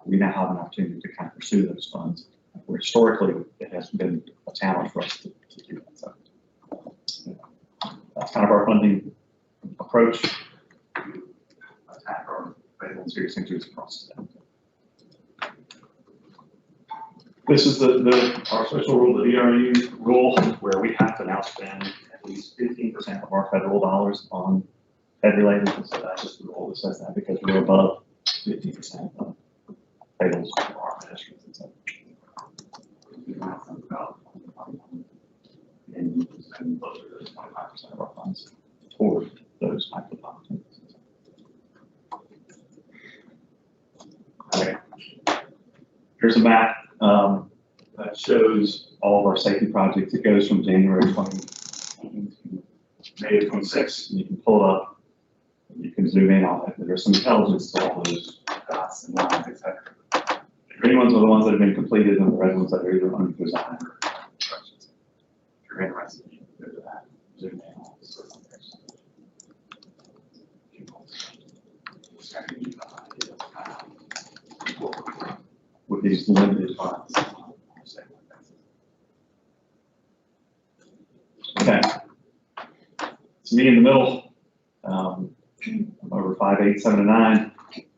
We now have an opportunity to kind of pursue those funds, where historically it has been a challenge for us to do that. So that's kind of our funding approach to attack our fatal and serious injuries across the state. This is our special rule, the DRU rule, where we have to now spend at least 15% of our federal dollars on head related. So that's just the rule that says that because we're above 50% of fatals for our pedestrians and so. And spend closer to 25% of our funds toward those type Here's a map that shows all of our safety projects. It goes from January 20 to May of 26, and you can pull it up. You can zoom in on it. There's some intelligence to all those dots and lines, etc. The green ones are the ones that have been completed, and the red ones that are either under design or construction. If you're interested, you can go to that. Zoom in on this. With these limited funds. Okay. It's me in the middle. I'm over 5'8", 7 and 9.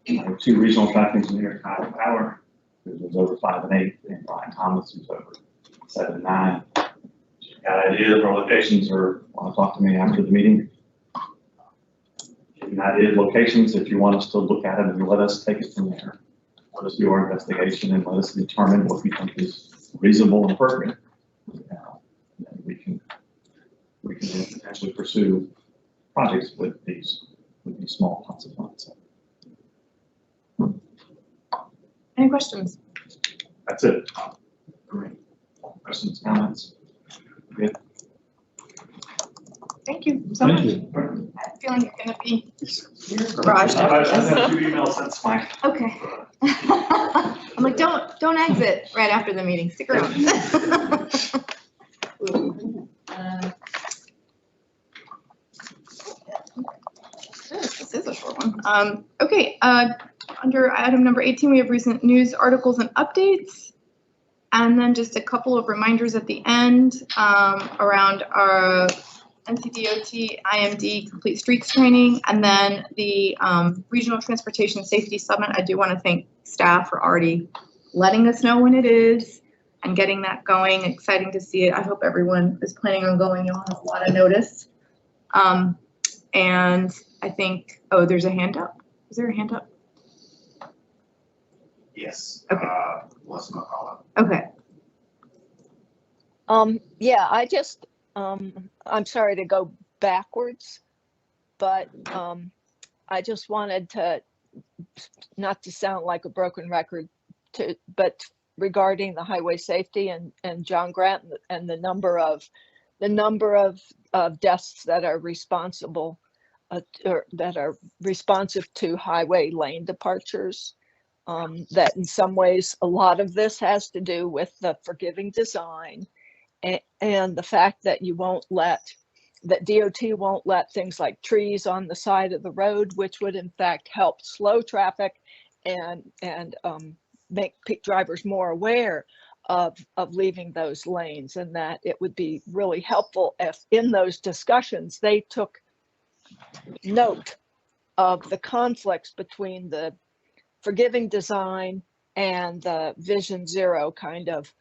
I have 2 regional track engineers, Kyle Power, who's over 5 and 8, and Brian Thomas, who's over 7 and 9. Got ideas or locations, or want to talk to me after the meeting? Give you an idea of locations if you want us to look at it and let us take it from there. Let us do our investigation and let us determine what we think is reasonable and appropriate. And we can potentially pursue projects with these small pots of funds. Any questions? That's it. Great. Questions, comments? Good. Thank you so much. Thank you. I'm feeling you're gonna be garaged. I've had 2 emails, that's fine. Okay. I'm like, don't exit right after the meeting, stick around. This is a short one. Okay, under item number 18, we have recent news articles and updates. And then just a couple of reminders at the end around our NCDOT IMD Complete Streets training, and then the Regional Transportation Safety Summit. I do want to thank staff for already letting us know when it is and getting that going. Exciting to see it. I hope everyone is planning on going. You'll have a lot of notice. And I think, oh, there's a hand up. Is there a hand up? Yes. Okay. Let's not call up. Okay. Yeah, I just, I'm sorry to go backwards, but I just wanted to, not to sound like a broken record, but regarding the highway safety and John Grant and the number of deaths that are responsible or that are responsive to highway lane departures. That in some ways, a lot of this has to do with the forgiving design and the fact that that DOT won't let things like trees on the side of the road, which would in fact help slow traffic and make drivers more aware of leaving those lanes, and that it would be really helpful if in those discussions they took note of the conflicts between the forgiving design and the Vision Zero kind of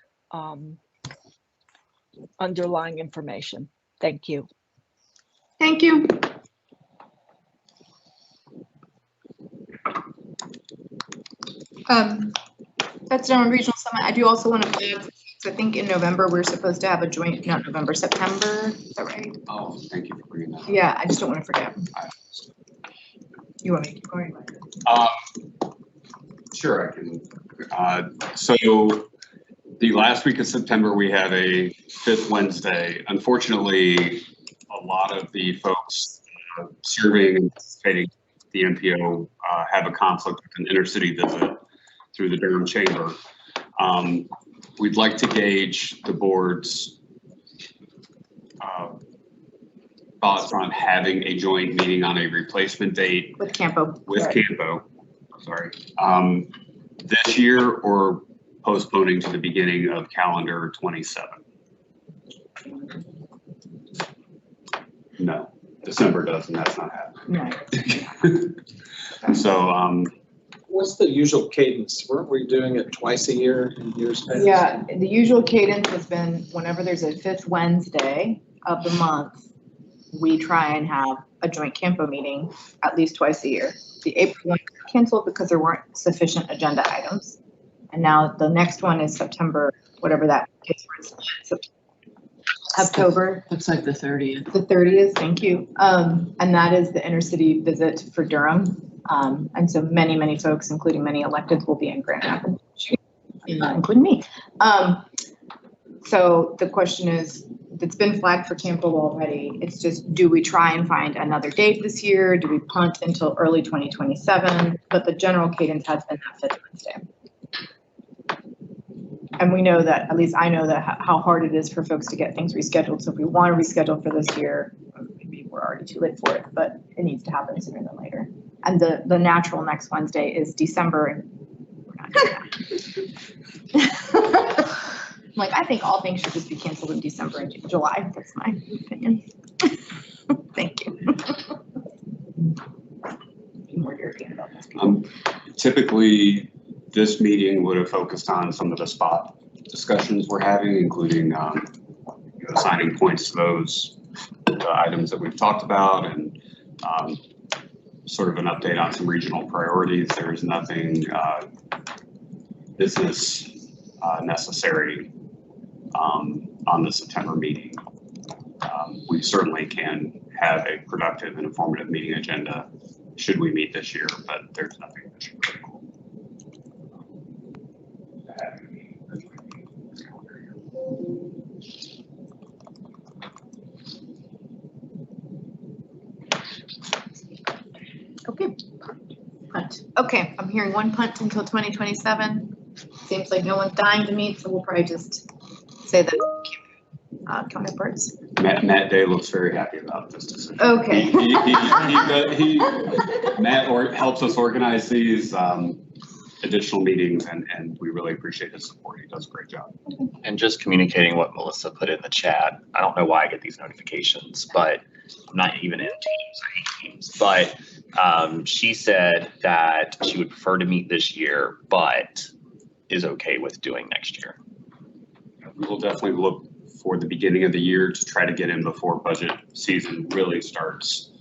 underlying information. Thank you. Thank you. That's done on Regional Summit. I do also want to add, I think in November, we're supposed to have a joint, not November, September, is that right? Oh, thank you for bringing that up. Yeah, I just don't want to forget. You want me to keep going? Sure, I can. So the last week of September, we have a 5th Wednesday. Unfortunately, a lot of the folks serving and participating the NPO have a conflict with an intercity visit through the Durham Chamber. We'd like to gauge the board's thoughts on having a joint meeting on a replacement date with Campo. Sorry, this year, or postponing to the beginning of calendar 27. No, December does, and that's not happening. No. So, What's the usual cadence? Weren't we doing it twice a year in years past? Yeah, the usual cadence has been whenever there's a 5th Wednesday of the month, we try and have a joint Campo meeting at least twice a year. The April one canceled because there weren't sufficient agenda items. And now the next one is September, whatever that is, October. Looks like the 30th. The 30th, thank you. And that is the intercity visit for Durham. And so many folks, including many electeds, will be in Grand Rapids. not including me. So the question is, it's been flagged for Tampa already. It's just, do we try and find another date this year? Do we punt until early 2027? But the general cadence has been that 5th Wednesday. And we know that, at least I know that how hard it is for folks to get things rescheduled. So if we want to reschedule for this year, maybe we're already too late for it, but it needs to happen sooner than later. And the natural next Wednesday is December, and we're not doing that. Like, I think all things should just be canceled in December and July. That's my opinion. Thank you. Be more European about this. Typically, this meeting would have focused on some of the spot discussions we're having, including assigning points to those items that we've talked about, and sort of an update on some regional priorities. There is nothing business necessary on the September meeting. We certainly can have a productive and informative meeting agenda should we meet this year, but there's nothing mission critical. Okay, punt. Okay, I'm hearing one punt until 2027. Seems like no one's dying to meet, so we'll probably just say that counterparts. Matt Day looks very happy about this decision. Okay. Matt helps us organize these additional meetings, and we really appreciate his support. He does a great job. And just communicating what Melissa put in the chat. I don't know why I get these notifications, but I'm not even in Teams. I hate Teams. But she said that she would prefer to meet this year, but is okay with doing next year. We'll definitely look for the beginning of the year to try to get in before budget season really starts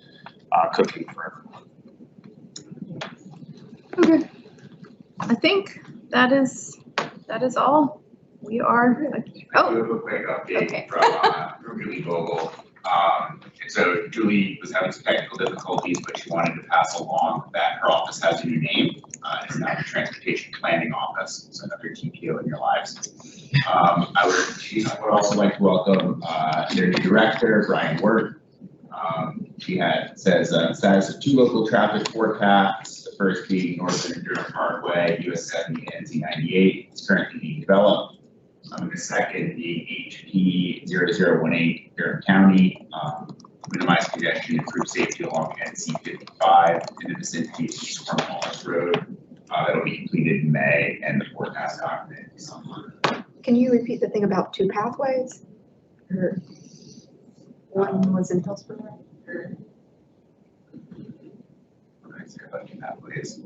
cooking for everyone. Okay. I think that is all. We are. Oh. Do a quick update Okay. from Julie Vogel. So Julie was having some technical difficulties, but she wanted to pass along that her office has a new name. It's now the Transportation Planning Office. It's another TPO in your lives. I would also like to welcome their new director, Brian Wirt. She says status of 2 local traffic forecasts. The first being Northern Durham Parkway, US 70 and Z98. It's currently being developed. The second being HP 0018 Durham County. Minimize congestion, improve safety along NC 55 in the vicinity of East Cornwallis Road. That'll be completed in May, and the forecast document is summer. Can you repeat the thing about 2 pathways? Or one was in Hillsborough? Let's see about 2 pathways.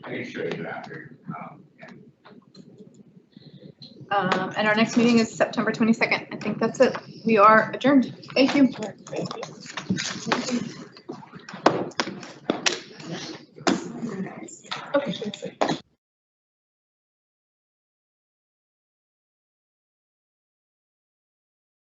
I can show you after. And our next meeting is September 22nd. I think that's it. We are adjourned. Thank you. Thank you.